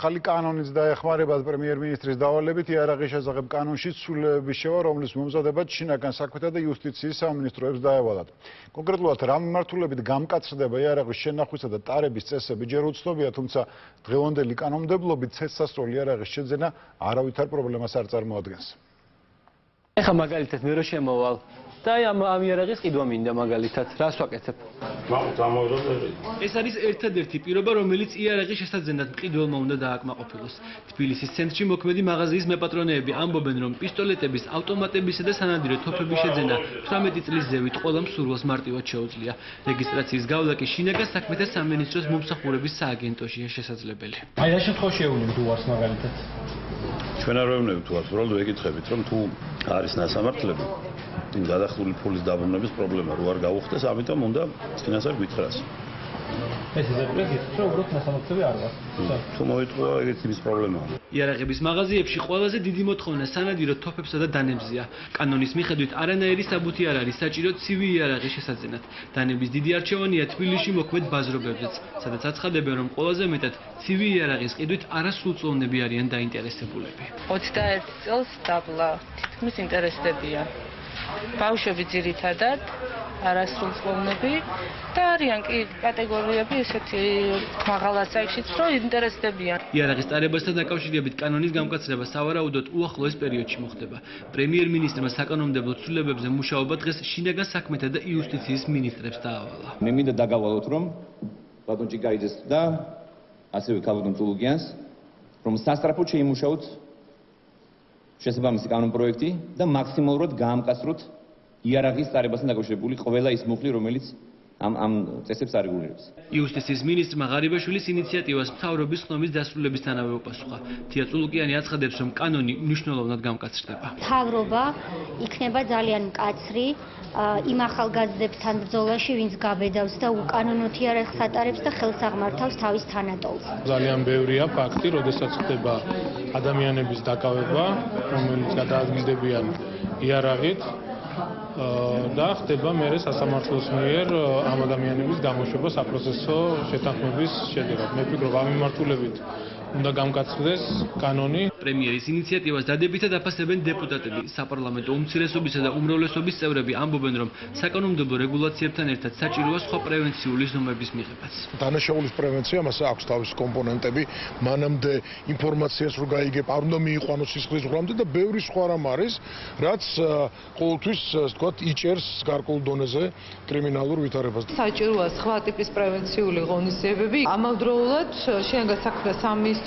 ახალი კანონიც დაეხმარება პრემიერ-მინისტრის დავალებით იარაღის შესახებ კანონში ცვლილებების შევა, რომლის მომზადებაც შინაგან საქმეთა და იუსტიციის სამინისტროებს დაევალათ. კონკრეტულად რა მიმართულებით გამკაცრდება იარაღის შენახვისა და ტარების წესები ჯერ უცნობია, თუმცა დღევანდელი კანონმდებლობით ცეცხლსასროლი იარაღის შეძენა არავითარ პრობლემას არ წარმოადგენს. ეხლა მაგალითად მე რო შემოვალ და ამ იარაღის ყიდვა მინდა მაგალითად, რას ვაკეთებ? ეს არის ერთადერთი პირობა, რომელიც იარაღის შესაძენად მყიდველმა უნდა დააკმაყოფილოს. თბილისის ცენტრში მოქმედი მაღაზიის მეპატრონეები ამბობენ, რომ პისტოლეტების, ავტომატებისა და სანადირო თოფების შეძენა 18 წლის ზევით ყველა მსურველს მარტივად შეუძლია. რეგისტრაციის გავლა კი შინაგან საქმეთა სამინისტროს მომსახურების სააგენტოშია შესაძლებელი. აი რა შემთხვევაში შეუძლებ უარს მაგალითად? ჩვენ არ ვეუბნებით უარს, უბრალოდ ვეკითხებით, რომ თუ არის ნასამართლები, გადახდული ფულის დაბრუნების პრობლემა რო არ გაუხდეს, ამიტომ უნდა წინასწარ გითხრას. ეს ზეპრეს გითხრა, უბრალოდ ნასამართლები არ ვარ. თუ მოიტყვა, ეგეც იმის პრობლემაა. იარაღების მაღაზიებში ყველაზე დიდი მოთხოვნა სანადირო თოფებსა და დანებზეა. კანონის მიხედვით არანაირი საბუთი არ არის საჭირო ცივი იარაღის შესაძენად. დანების დიდი არჩევანია თბილისში მოქმედ ბაზრობებზეც, სადაც აცხადებენ, რომ ყველაზე მეტად ცივი იარაღის ყიდვით არასრულწლოვნები არიან დაინტერესებულები. 21 წელს დაბლა, თითქმის ინტერესდებია. ბავშვები ძირითადად არასრულწლოვნები და არიან კი კატეგორიები ესეთი მაღალ წაიქშიც, რომ ინტერესდებიან. იარაღის ტარებასთან დაკავშირებით კანონის გამკაცრება სავარაუდოდ უახლოეს პერიოდში მოხდება. პრემიერ-მინისტრმა საკანონმდებლო ცვლილებებზე მუშაობა დღეს შინაგან საქმეთა და იუსტიციის მინისტრებს დაავალა. მე მინდა დაგავალოთ, რომ ბატონ ჭიკაიძეს და ასევე ქალბატონ წულუკიანს, რომ სასწრაფოდ შეიმუშაოთ შესაბამისი კანონპროექტი და მაქსიმალურად გაამკაცროთ იარაღის ტარებასთან დაკავშირებული ყველა ის მუხლი, რომელიც ამ წესებს არეგულირებს. იუსტიციის მინისტრმა ღარიბაშვილის ინიციატივას მთავრობის ხმის დასრულებისთანავე უპასუხა. თია წულუკიანი აცხადებს, რომ კანონი მნიშვნელოვნად გამკაცრდება. მთავრობა იქნება ძალიან მკაცრი იმ ახალგაზრდებთან ბრძოლაში, ვინც გაბედავს და უკანონოდ იარაღს ატარებს და ხელს აღმართავს თავის თანატოლს. ძალიან ბევრია ფაქტი, როდესაც ხდება ადამიანების დაკავება, რომელიც გადაადგილდებიან იარაღით და ხდება მერე სასამართლოს მიერ ამ ადამიანების გამოშვება საპროცესო შეთანხმების შედეგად. მე ვფიქრობ, ამ მიმართულებით უნდა გამკაცრდეს კანონი. პრემიერის ინიციატივას დადებითად აფასებენ დეპუტატები. საპარლამენტო უმცირესობისა და უმრავლესობის წევრები ამბობენ, რომ საკანონმდებლო რეგულაციებთან ერთად საჭიროა სხვა პრევენციული ზომების მიღებაც. დანაშაულის პრევენცია მას აქვს თავისი კომპონენტები, მანამდე ინფორმაციას რო გაიგებ, არ უნდა მიიყვანოს სისხლის ზღვრამდე და ბევრი სხვა რამ არის, რაც ყოველთვის, ასე ვთქვათ, იჭერს გარკვეულ დონეზე კრიმინალურ ვითარებას. საჭიროა სხვა ტიპის პრევენციული ღონისძიებები. ამავდროულად შინაგან საქმეთა სამინისტრო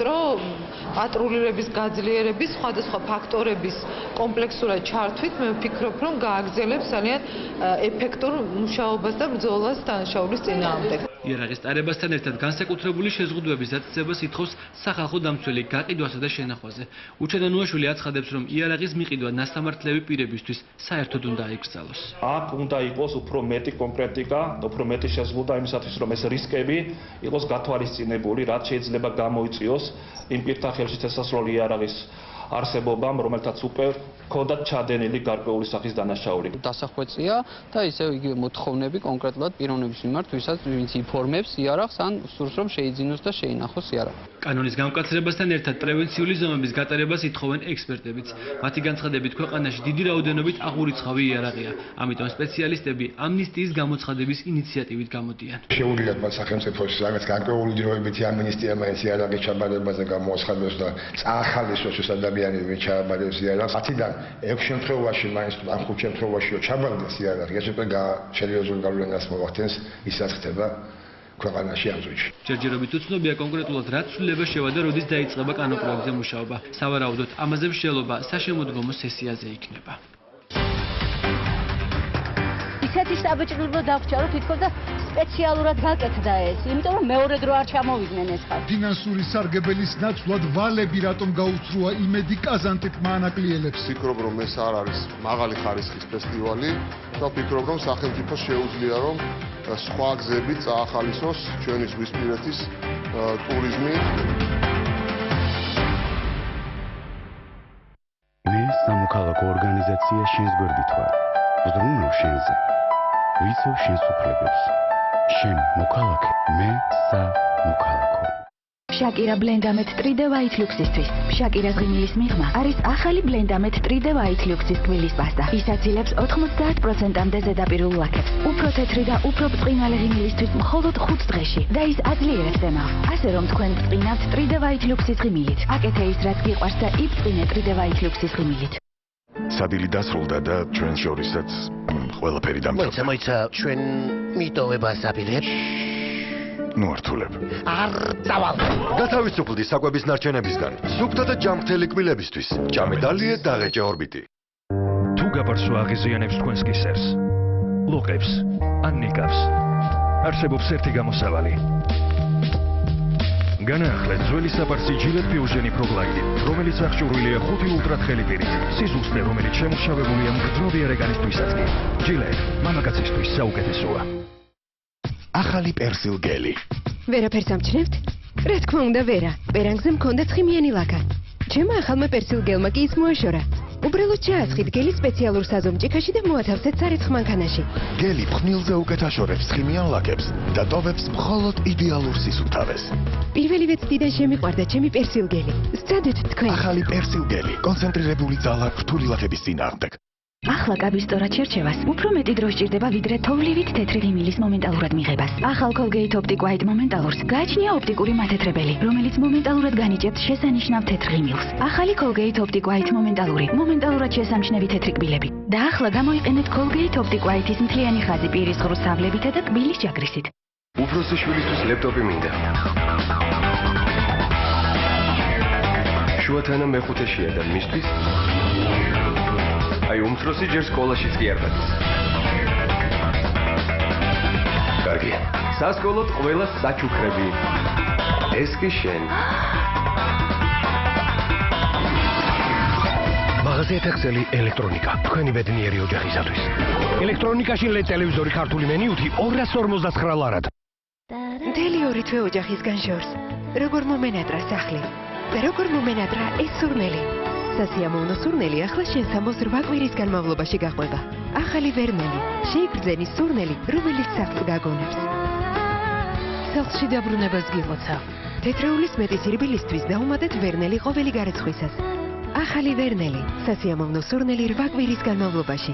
პატრულირების გაძლიერების სხვადასხვა ფაქტორების კომპლექსურად ჩართვით მე ვფიქრობ, რომ გააგრძელებს ძალიან ეფექტურ მუშაობას და ბრძოლას დანაშაულის წინააღმდეგ. იარაღის ტარებასთან ერთად განსაკუთრებული შეზღუდვების დაწესებას ითხოვს სახალხო დამცველი გაყიდვასა და შენახვაზე. უჩედანუაშვილი აცხადებს, რომ იარაღის მიყიდვა ნასამართლები პირებისთვის საერთოდ უნდა აიკრძალოს. აქ უნდა იყოს უფრო მეტი კონკრეტიკა, უფრო მეტი შეზღუდვა იმისათვის, რომ ეს რისკები იყოს გათვალისწინებული, რაც შეიძლება გამოიწვიოს იმ პირთა ხელში შესასვლელი იარაღის არსებობამ, რომელთაც უკვე ქონდათ ჩადენილი გარკვეული სახის დანაშაული. დასახვეწია და ისევ იგივე მოთხოვნები კონკრეტულად პიროვნების მიმართ, ვინც ინფორმებს იარაღს ან სურს რომ შეიძინოს და შეინახოს იარაღი. კანონის გამკაცრებასთან ერთად პრევენციული ზომების გატარებას ითხოვენ ექსპერტებიც. მათი განცხადებით, ქვეყანაში დიდი რაოდენობით აღურიცხავი იარაღია. ამიტომ სპეციალისტები ამნისტიის გამოცხადების ინიციატივით გამოდიან. შეუძლიათ მათ სახელმწიფოს რაღაც გარკვეული დროებითი ამნისტია მაინც იარაღის ჩაბარებაზე გამოაცხადოს და წაახალისოს ეს ადამიანები, ვინც ჩაბარებს იარაღს. 10-დან 6 შემთხვევაში მაინც ან 5 შემთხვევაშიო ჩაბარდეს იარაღი, ეს უკვე სერიოზულ გავლენას მოახდენს ისაც ხდება ქვეყანაში ამ ზუსტში. ჯერჯერობით უცნობია კონკრეტულად რა ცვლილება შევა და როდის დაიწყება კანონპროექტზე მუშაობა. სავარაუდოდ ამაზე მსჯელობა საშემოდგომო სესიაზე იქნება. ისეთი საბჭორო დაგჭა, რომ თითქოს და სპეციალურად გაკეთდა ეს, იმიტომ რომ მეორე დრო არ ჩამოვიდნენ ეს ხალხი. ფინანსური სარგებელის ნაცვლად ვალები რატომ გაუცრუა იმედი კაზანტეპმა ანაკლიელებს. ვფიქრობ, რომ ეს არ არის მაღალი ხარისხის ფესტივალი და ვფიქრობ, რომ სახელმწიფო შეუძლია რომ სხვა გზებით წაახალისოს ჩვენი ზღვისპირეთის ტურიზმი. მე სამოქალაქო ორგანიზაცია შენს გვერდით ვარ. ვზრუნავ შენზე. ვიცევ შენს უფლებებს. შენ მოქალაქე, მე სამოქალაქო. ფშაკირა ბლენდამეთ ტრიდე ვაით ლუქსისთვის. ფშაკირას ღიმილის მიღმა არის ახალი ბლენდამეთ ტრიდე ვაით ლუქსის გვილის პასტა. ის აცილებს 90%-მდე ზედაპირულ ლაქებს. უფრო თეთრი და უფრო ბრწყინვალე ღიმილისთვის მხოლოდ 5 დღეში და ის აძლიერებს ემალს. ასე რომ თქვენ ბრწყინავთ ტრიდე ვაით ლუქსის ღიმილით. აკეთე ის რაც გიყვარს და იბწყინე ტრიდე ვაით ლუქსის ღიმილით. სადილი დასრულდა და ჩვენ შორისაც ყველაფერი დამთავრდა. მოიცა ჩვენ მიტოვებას აპირებთ. ნუ ართულებ. არ დავალ. გათავისუფლდი საკვების ნარჩენებისგან. სუფთა და ჯამრთელი კბილებისთვის. ჭამედალიე დაღეჭე ორბიტი. თუ გაბარსო აღიზიანებს თქვენს კისერს, ლოყებს, ან ნიკავს. არსებობს ერთი გამოსავალი. განაახლეთ ძველი საპარსი ჯილეტ ფიუჟენი პროგლაიდი, რომელიც აღჭურვილია 5 ულტრათხელი პირით. სიზუსტე, რომელიც შემუშავებულია მგრძნობიარე განისთვისაც კი. ჯილეტ მამაკაცისთვის საუკეთესოა. ახალი პერსილ გელი. ვერაფერს ამჩნევთ? რა თქმა უნდა, ვერა. პერანგზე მქონდა ცხიმიანი ლაქა. ჩემო ახალმა პერსილ გელმა კი ის მოაშორა. უბრალოდ ჩაასხით გელი სპეციალურ საზომჭიქაში და მოათავსეთ სარეცხ მანქანაში. გელი ფხნილზე უკეთ აშორებს ცხიმიან ლაქებს და ტოვებს მხოლოდ იდეალურ სისუფთავეს. პირველივე წდიდან შემიყვარდა ჩემი პერსილ გელი. სცადეთ თქვენ. ახალი პერსილ გელი, კონცენტრირებული ძალა რთული ლაქების წინააღმდეგ. ახლა კაბის სწორად შერჩევას უფრო მეტი დრო სჭირდება ვიდრე თოვლივით თეთრი ღიმილის მომენტალურად მიღებას. ახალ Colgate Optic White მომენტალურს გააჩნია ოპტიკური მათეთრებელი, რომელიც მომენტალურად განიჭებთ შესანიშნავ თეთრ ღიმილს. ახალი Colgate Optic White მომენტალური, მომენტალურად შესამჩნევი თეთრი კბილები. და ახლა გამოიყენეთ Colgate Optic White-ის მთლიანი ხაზი პირის ღრუს სავლებითა და კბილის ჯაგრისით. უფროსი შვილისთვის ლეპტოპი მინდა. შუათანა მეხუთეშია და მისთვის აი უმცროსი ჯერ სკოლაშიც კი არ გადის. კარგი. სასკოლოდ ყველა საჩუქრები. ეს კი შენ. მაღაზია ფეხსელი ელექტრონიკა. თქვენი ბედნიერი ოჯახისათვის. ელექტრონიკაში LED ტელევიზორი ქართული მენიუთი 259 ლარად. მთელი 2 თვე ოჯახისგან შორს. როგორ მომენატრა სახლი და როგორ მომენატრა ეს სურნელი. სასიამოვნო სურნელი ახლა შენს ამბოს 8 კვირის განმავლობაში გაყვება. ახალი ვერნელი, შეიგრძენი სურნელი, რომელიც სახლს გაგონებს. სახლში დაბრუნებას გილოცავ. თეთრეულის მეტი სირბილისთვის დაუმატეთ ვერნელი ყოველი გარეცხვისას. ახალი ვერნელი, სასიამოვნო სურნელი 8 კვირის განმავლობაში.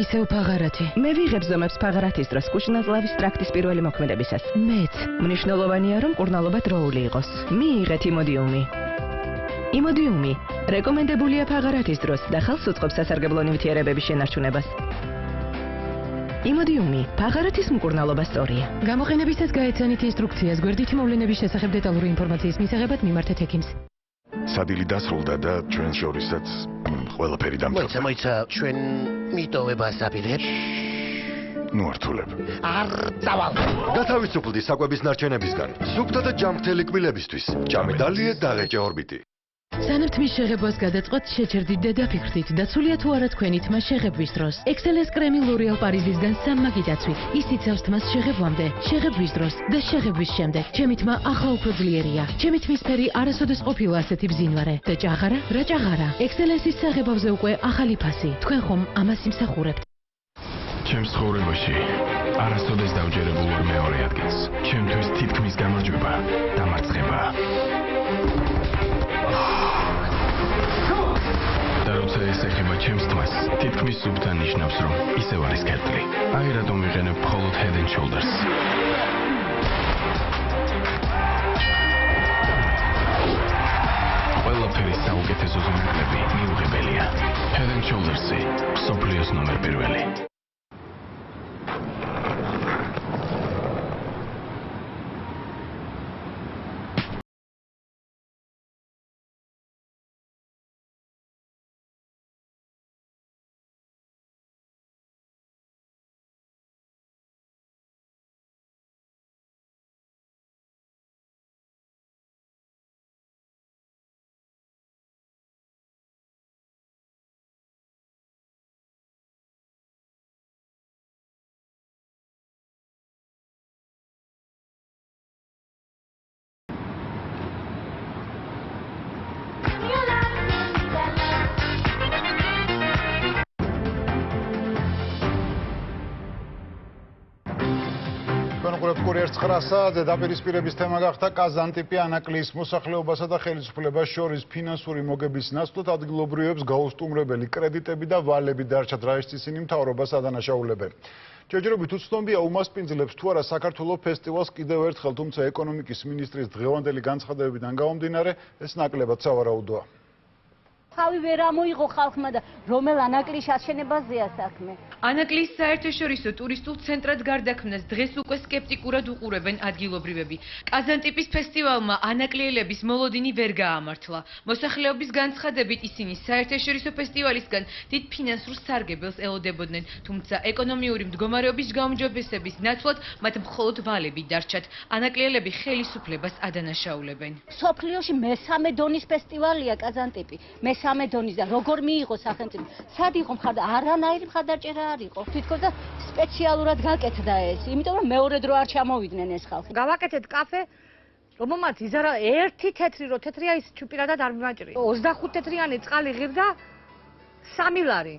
ისევ ფაღარათი. მე ვიღებ ზომებს ფაღარათის დროს კუშნაზლავის ტრაქტის პირველი მოქმედებისას. მეც. მნიშვნელოვანია რომ მკურნალობა დროული იყოს. მიიღეთ იმოდიუმი. იმოდიუმი რეკომენდებულია ფაღარათის დროს და ხალხს უწყობს სასარგებლო ნივთიერებების შენარჩუნებას. იმოდიუმი ფაღარათის მკურნალობა სწორია. გამოყენებისას გაეცანით ინსტრუქციას გვერდითი მოვლენების შესახებ დეტალური ინფორმაციის მისაღებად მიმართეთ ექიმს. სადილი დასრულდა და ჩვენ შორისაც ყველაფერი დამთავრდა. მოიცა ჩვენ მიტოვებას აპირებთ. ნუ ართულებ. არ დავალ. გათავისუფლდი საკვების ნარჩენებისგან. სუფთა და ჯამრთელი კბილებისთვის. ჭამედალიე დაღეჭე ორბიტი. სანამ თმის შეღებვას გადაწყვეტ, შეჩერდით და დაფიქრდით, დაცულია თუ არა თქვენი თმა შეღებვის დროს. Excellence კრემი L'Oreal Paris-ისგან 3 მაგიდაცვით. ის იცავს თმას შეღებვამდე, შეღებვის დროს და შეღებვის შემდეგ. ჩემი თმა ახლა უფრო ძლიერია. ჩემი თმის ფერი არასოდეს ყოფილა ასეთი ბზინვარე და ჭაღარა, რა ჭაღარა. Excellence-ის საღებავზე უკვე ახალი ფასი. თქვენ ხომ ამას იმსახურებთ? ჩემს ცხოვრებაში არასოდეს დავჯერებულ ვარ მეორე ადგილს. ჩემთვის თითქმის გამარჯვება და მარცხება. და როცა ეს ეხება ჩემს თმას, თითქმის სუფთა ნიშნავს, რომ ისევ არის კეთილი. აი რატომ ვიყენებ მხოლოდ Head and Shoulders. ყველაფერი საუკეთესო ზომები მიუღებელია. Head and Shoulders-ი მსოფლიოს ნომერ 1. პუბლიკური 1-9-სა დედაპირისპირების თემა გახდა კაზანტიპი ანაკლიის მოსახლეობასა და ხელისუფლებას შორის ფინანსური მოგების ნაცვლად ადგილობრივებს გაუსტუმრებელი კრედიტები და ვალები დარჩათ, რაიც ისინი მთავრობას ადანაშაულებენ. ჯერჯერობით უცნობია უმასპინძლებს თუ არა საქართველოს ფესტივალს კიდევ ერთხელ, თუმცა ეკონომიკის მინისტრის დღევანდელი განცხადებებიდან გამომდინარე, ეს ნაკლებად სავარაუდოა. თავი ვერ ამოიღო ხალხმა და რომელ ანაკლის აშენებაზეა საქმე. ანაკლის საერთაშორისო ტურისტულ ცენტრად გარდაქმნას დღეს უკვე სკეპტიკურად უყურებენ ადგილობრივები. კაზანტიპის ფესტივალმა ანაკლიელების მოლოდინი ვერ გაამართლა. მოსახლეობის განცხადებით ისინი საერთაშორისო ფესტივალისგან დიდ ფინანსურ სარგებელს ელოდებოდნენ, თუმცა ეკონომიური მდგომარეობის გაუმჯობესების ნაცვლად მათ მხოლოდ ვალები დარჩათ. ანაკლიელები ხელისუფლებას ადანაშაულებენ. სოფლიოში მესამე დონის ფესტივალია კაზანტიპი. მესამე დონის და როგორ მიიღო სახელმწიფო? სად იყო მხარდა? არანაირი მხარდაჭერა არ იყო. თვითონ და სპეციალურად გაკეთდა ეს, იმიტომ რომ მეორე დრო არ ჩამოვიდნენ ეს ხალხი. გავაკეთეთ კაფე, რომელმაც იზარა ერთი თეთრი, რო თეთრია ის ჩუპირადად არ მიმაჭრია. 25 თეთრიანი წყალი ღირდა 3 ლარი.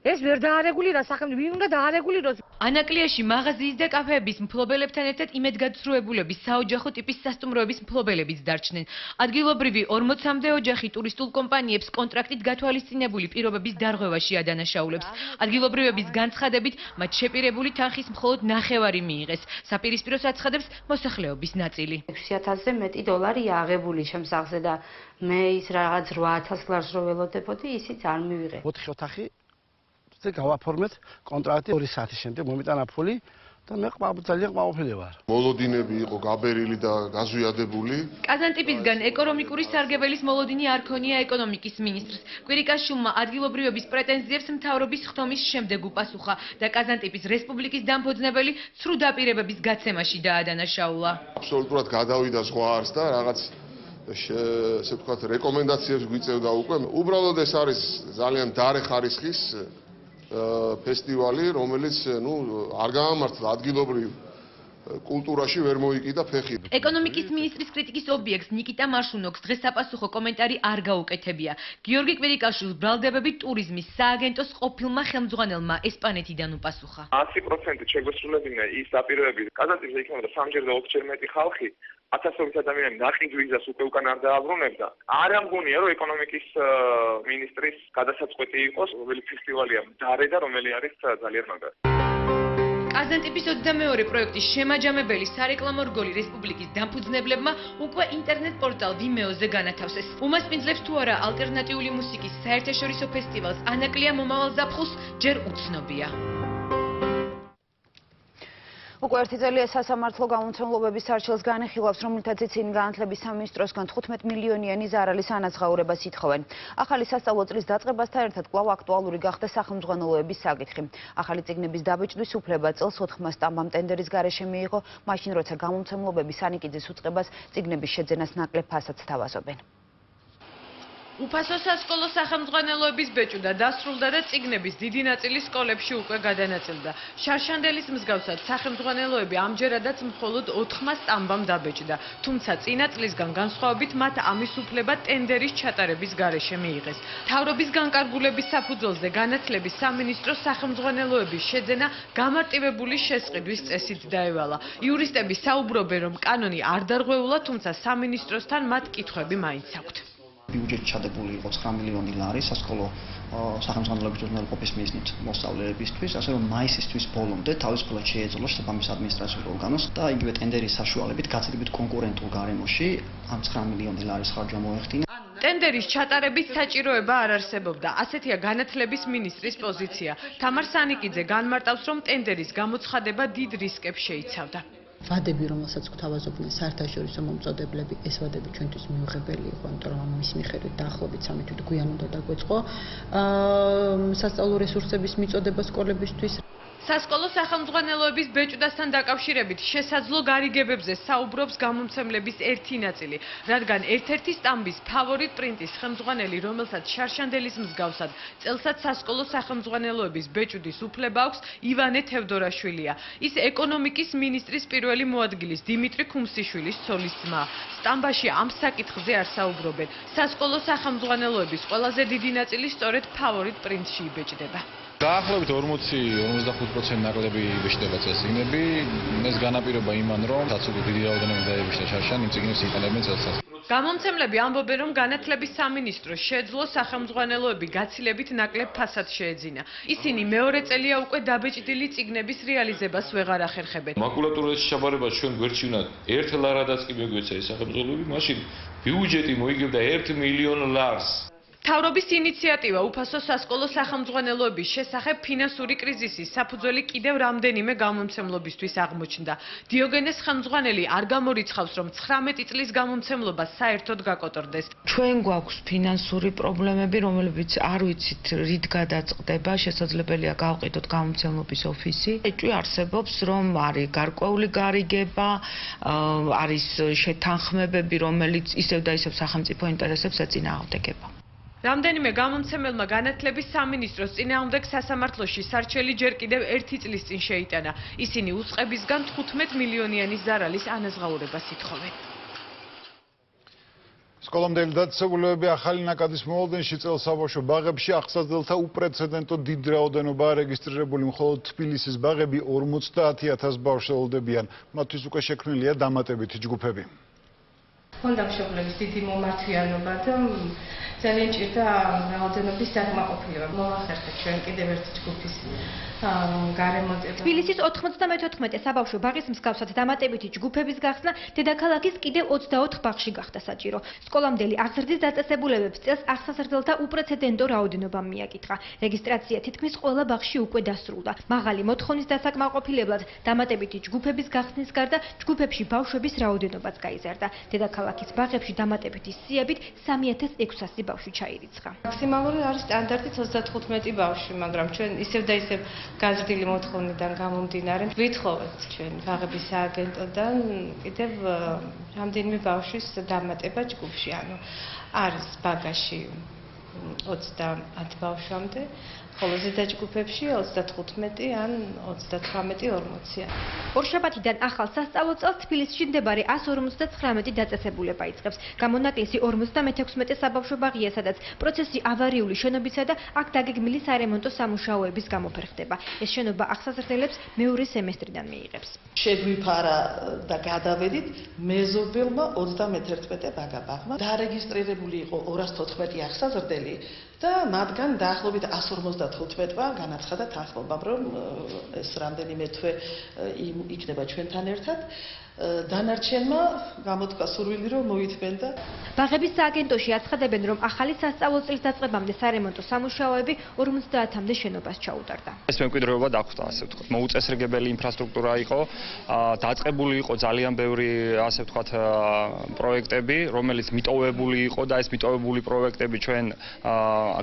ეს ვერ დაარეგულირა სახელმწიფო, ვინ უნდა დაარეგულიროს? ანაკლიაში მაღაზიის და კაფეების მფლობელებთან ერთად იმედგაცრუებულების საოჯახო ტიპის სასტუმროების მფლობელებიც დარჩნენ. ადგილობრივი 40-მდე ოჯახი ტურისტულ კომპანიებს კონტრაქტით გათვალისწინებული პირობების დარღვევაში ადანაშაულებს. ადგილობრივების განცხადებით, მათ შეპირებული თანხის მხოლოდ ნახევარი მიიღეს. საპირისპიროს აცხადებს მოსახლეობის ნაწილი. 6,000-ზე მეტი დოლარია აღებული შემსაღზე და მე ის რაღაც 8,000 ლარს რო ველოდებოდი, ისიც არ მივიღე. 4 ოთახი გავაფორმეთ კონტრაქტი 2 საათის შემდეგ მომიტანა ფული და მე ძალიან ყმაყოფილი ვარ. მოლოდინები იყო გაბერილი და გაზვიადებული. კაზანტიპისგან ეკონომიკური სარგებელის მოლოდინი არ ქონია ეკონომიკის მინისტრს. კვირიკაშვილმა ადგილობრივების პრეტენზიებს მთავრობის ხდომის შემდეგ უპასუხა და კაზანტიპის რესპუბლიკის დამფუძნებელი ცრუ დაპირებების გაცემაში დაადანაშაულა. აბსოლუტურად გადავიდა ზღვარს და რაღაც ესე ვთქვათ რეკომენდაციებს გვიწევდა უკვე. უბრალოდ ეს არის ძალიან დარე ხარისხის ფესტივალი, რომელიც არ გაამართლა ადგილობრივ კულტურაში ვერ მოიკიდა ფეხი. ეკონომიკის მინისტრის კრიტიკის ობიექტს ნიკიტა მარშუნოქს დღეს საპასუხო კომენტარი არ გაუკეთებია. გიორგი კვირიკაშვილს ბრალდებებით ტურიზმის სააგენტოს ყოფილმა ხელმძღვანელმა ესპანეთიდან უპასუხა. 100% შეგვესრულებინა ის დაპირებები, კაზანტიპზე იქნებოდა 3-ჯერ და 4-ჯერ მეტი ხალხი. 1000-ობით ადამიანი ნაყიდ ვიზას უკვე უკან არ დააბრუნებდა. არ ამგონია, რომ ეკონომიკის მინისტრის გადასაწყვეტი იყოს, რომელი ფესტივალია მდარე და რომელი არის ძალიან მაგარი. კაზანტიპის 22 პროექტის შემაჯამებელი სარეკლამო რგოლი რესპუბლიკის დამფუძნებლებმა უკვე ინტერნეტ პორტალ Vimeo-ზე განათავსეს. უმასპინძლებს თუ არა ალტერნატიული მუსიკის საერთაშორისო ფესტივალს ანაკლია მომავალ ზაფხულს ჯერ უცნობია. უკვე ერთი წელია სასამართლო გამომცემლობების არჩილს განიხილავს, რომელთაც ისინი განათლების სამინისტროსგან 15 მილიონიანი ზარალის ანაზღაურებას ითხოვენ. ახალი სასწავლო წლის დაწყებასთან ერთად კვლავ აქტუალური გახდა სახელმძღვანელოების საკითხი. ახალი წიგნების დაბეჭდვის უფლება წელს 4 სტამბამ ტენდერის გარეშე მიიღო, მაშინ როცა გამომცემლობები სანიკიძის უწყებას წიგნების შეძენას ნაკლებ ფასადს თავაზობენ. უფასო სასკოლო სახელმძღვანელოების ბეჭვდა დასრულდა და წიგნების დიდი ნაწილი სკოლებში უკვე გადანაწილდა. შარშანდელის მსგავსად სახელმძღვანელოები ამჯერადაც მხოლოდ 4 სტამბამ დაბეჭდა, თუმცა წინა წლისგან განსხვავებით მათ ამის უფლება ტენდერის ჩატარების გარეშე მიიღეს. მთავრობის განკარგულების საფუძველზე განათლების სამინისტროს სახელმძღვანელოების შეძენა გამარტივებული შესყიდვის წესით დაევალა. იურისტები საუბრობენ, რომ კანონი არ დარღვეულა, თუმცა სამინისტროსთან მათ კითხვები მაინც აქვთ. ბიუჯეტი ჩადებული იყო 9 მილიონი ლარი სასკოლო სახელმძღვანელოების უზრუნველყოფის მიზნით მოსწავლეებისთვის, ასე რომ მაისისთვის ბოლომდე თავისუფლად შეეძლო შესაბამის ადმინისტრაციულ ორგანოს და იგივე ტენდერის საშუალებით გაცილებით კონკურენტულ გარემოში ამ 9 მილიონი ლარის ხარჯვა მოეხდინა. ტენდერის ჩატარების საჭიროება არ არსებობდა. ასეთია განათლების მინისტრის პოზიცია. თამარ სანიკიძე განმარტავს, რომ ტენდერის გამოცხადება დიდ რისკებს შეიცავდა. ვადები, რომელსაც გვთავაზობდნენ საერთაშორისო მომწოდებლები, ეს ვადები ჩვენთვის მიუღებელი იყო, იმიტომ რომ მის მიხედვით დაახლოებით 3 თვით გვიან უნდა დაგვეწყო სასწავლო რესურსების მიწოდება სკოლებისთვის. სასკოლო სახელმძღვანელოების ბეჭვდასთან დაკავშირებით შესაძლო გარიგებებზე საუბრობს გამომცემლების ერთი ნაწილი, რადგან ერთ-ერთი სტამბის ფავორიტ პრინტის ხელმძღვანელი, რომელსაც შარშანდელის მსგავსად წელსაც სასკოლო სახელმძღვანელოების ბეჭვდის უფლება აქვს, ივანე თევდორაშვილია. ის ეკონომიკის მინისტრის პირველი მოადგილის დიმიტრი ქუმსიშვილის ცოლის ძმა. სტამბაში ამ საკითხზე არ საუბრობენ. სასკოლო სახელმძღვანელოების ყველაზე დიდი ნაწილი სწორედ ფავორიტ პრინტში იბეჭდება. დაახლოებით 40-45% ნაკლები იბეჭდება წესრიგები. ეს განაპირობა იმან, რომ დაცული დიდი რაოდენობით დაიბეჭდა შარშან, იმ წიგნებს იყენებენ წელსაც. გამომცემლები ამბობენ, რომ განათლების სამინისტრო შეძლო სახელმძღვანელოები გაცილებით ნაკლებ ფასად შეეძინა. ისინი მეორე წელია უკვე დაბეჭდილი წიგნების რეალიზებას ვეღარ ახერხებენ. მაკულატურაში ჩაბარება ჩვენ გვერდში უნდა 1 ლარადაც კი მეგვეცა ეს სახელმწიფოები, მაშინ ბიუჯეტი მოიგებდა 1 მილიონ ლარს. მთავრობის ინიციატივა უფასო სასკოლო სახელმძღვანელოების შესახებ ფინანსური კრიზისის საფუძველი კიდევ რამდენიმე გამომცემლობისთვის აღმოჩნდა. დიოგენეს ხელმძღვანელი არ გამორიცხავს, რომ 19 წლის გამომცემლობა საერთოდ გაკოტრდეს. ჩვენ გვაქვს ფინანსური პრობლემები, რომლებიც არ ვიცით რით გადაწყდება, შესაძლებელია გავყიდოთ გამომცემლობის ოფისი. ეჭვი არსებობს, რომ არის გარკვეული გარიგება, არის შეთანხმებები, რომელიც ისევ და ისევ სახელმწიფო ინტერესებს ეწინააღმდეგება. რამდენიმე გამომცემელმა განათლების სამინისტროს წინააღმდეგ სასამართლოში სარჩელი ჯერ კიდევ 1 წლის წინ შეიტანა. ისინი უწყებისგან 15 მილიონიანის ზარალის ანაზღაურებას ითხოვენ. სკოლამდელი დაწესებულებები ახალი ნაკადის მოლოდენში წელს საბავშვო ბაღებში აღსაზრდელთა უპრეცედენტო დიდ რაოდენობაა რეგისტრირებული. მხოლოდ თბილისის ბაღები 50,000 ბავშვს ელოდებიან. მათთვის უკვე შექმნილია დამატებითი ჯგუფები. ჰქონდა მშობლების დიდი მომართვიანობა და ძალიან ჭირდა რაოდენობის დაკმაყოფილება. მოვახერხეთ ჩვენ კიდევ ერთი ჯგუფის გარემონტება. თბილისის 94 საბავშვო ბაღის მსგავსად დამატებითი ჯგუფების გახსნა დედაქალაქის კიდევ 24 ბაღში გახდა საჭირო. სკოლამდელი აღზრდის დაწესებულებებს წელს აღსაზრდელთა უპრეცედენტო რაოდენობამ მიაკითხა. რეგისტრაცია თითქმის ყველა ბაღში უკვე დასრულდა. მაღალი მოთხოვნის დასაკმაყოფილებლად დამატებითი ჯგუფების გახსნის გარდა ჯგუფებში ბავშვების რაოდენობაც გაიზარდა. დედაქალაქის ბაღებში დამატებითი სიებით 3600 ბავშვი ჩაირიცხა. მაქსიმალური არის სტანდარტი 35 ბავშვი, მაგრამ ჩვენ ისევ და ისევ გაზრდილი მოთხოვნიდან გამომდინარე ვითხოვეთ ჩვენ ბაღების სააგენტოდან კიდევ რამდენიმე ბავშვის დამატება ჯგუფში, ანუ არის ბაგაში 30 ბავშვამდე, ხოლო ზედა ჯგუფებში 35 ან 38-40. ორშაბათიდან ახალ სასწავლო წელს თბილისში მდებარე 159 დაწესებულება იწყებს. გამონაკლისი 56 საბავშვო ბაღია, სადაც პროცესი ავარიული შენობისა და აქ დაგეგმილი სარემონტო სამუშაოების გამო ფერხდება. ეს შენობა აღსაზრდელებს მეორე სემესტრიდან მიიღებს. შეგვიფარა და გადავედით მეზობელმა 31 ბაღმა. დარეგისტრირებული იყო 214 აღსაზრდელი და მათგან დაახლოებით 155-მა განაცხადა თანხმობა, რომ ეს რამდენიმე თვე იქნება ჩვენთან ერთად. დანარჩენმა გამოთქვა სურვილი, რომ მოითმენ და ბაღების სააგენტოში აცხადებენ, რომ ახალი სასწავლო წლის დაწყებამდე სარემონტო სამუშაოები 50-მდე შენობას ჩაუტარდა. ეს მემკვიდრეობა დახვდა, ასე ვთქვათ. მოუწესრიგებელი ინფრასტრუქტურა იყო, დაწყებული იყო ძალიან ბევრი, ასე ვთქვათ, პროექტები, რომელიც მიტოვებული იყო და ეს მიტოვებული პროექტები ჩვენ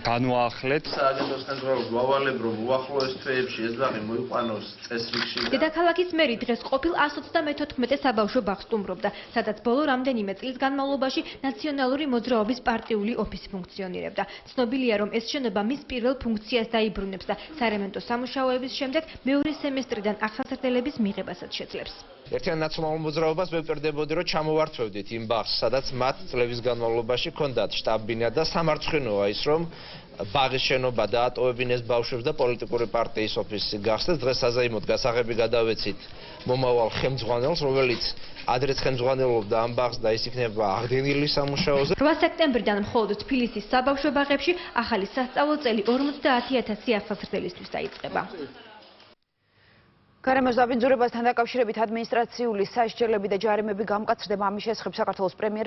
განვაახლეთ. სააგენტოსთან გვავალებ, რომ უახლოეს თვეებში ეს ბაღი მოიყვანოს წესრიგში. დედაქალაქის მერი დღეს ყოფილ 134 საბავშვო ბაღს სტუმრობდა, სადაც ბოლო რამდენიმე წლის განმავლობაში ნაციონალური მოძრაობის პარტიული ოფისი ფუნქციონირებდა. ცნობილია, რომ ეს შენობა მის პირველ ფუნქციას დაიბრუნებს და სარემონტო სამუშაოების შემდეგ მეორე სემესტრიდან აღსაზრდელების მიღებასაც შეძლებს. ერთიან ნაციონალურ მოძრაობას ვეპირდებოდი, რომ ჩამოვართვევდით იმ ბაღს, სადაც მათ წლების განმავლობაში ჰქონდათ შტაბ-ბინა და სამარცხვინოა ის, რომ ბაღის შენობა დაატოვებინეს ბავშვებს და პოლიტიკური პარტიის ოფისი გახსნეს. დღეს საზეიმოდ გასაღები გადავეცით მომავალ ხელმძღვანელს, რომელიც ადრეც ხელმძღვანელობდა ამ ბაღს და ის იქნება აღდგენილი სამუშაოზე. 8 სექტემბრიდან მხოლოდ თბილისის საბავშვო ბაღებში ახალი სასწავლო წელი 50,000 აღსაზრდელისთვის დაიწყება. გარემოს დაბინძურებასთან დაკავშირებით ადმინისტრაციული სასჯელები და ჯარიმები გამკაცრდება. ამის შესახებ საქართველოს პრემიერ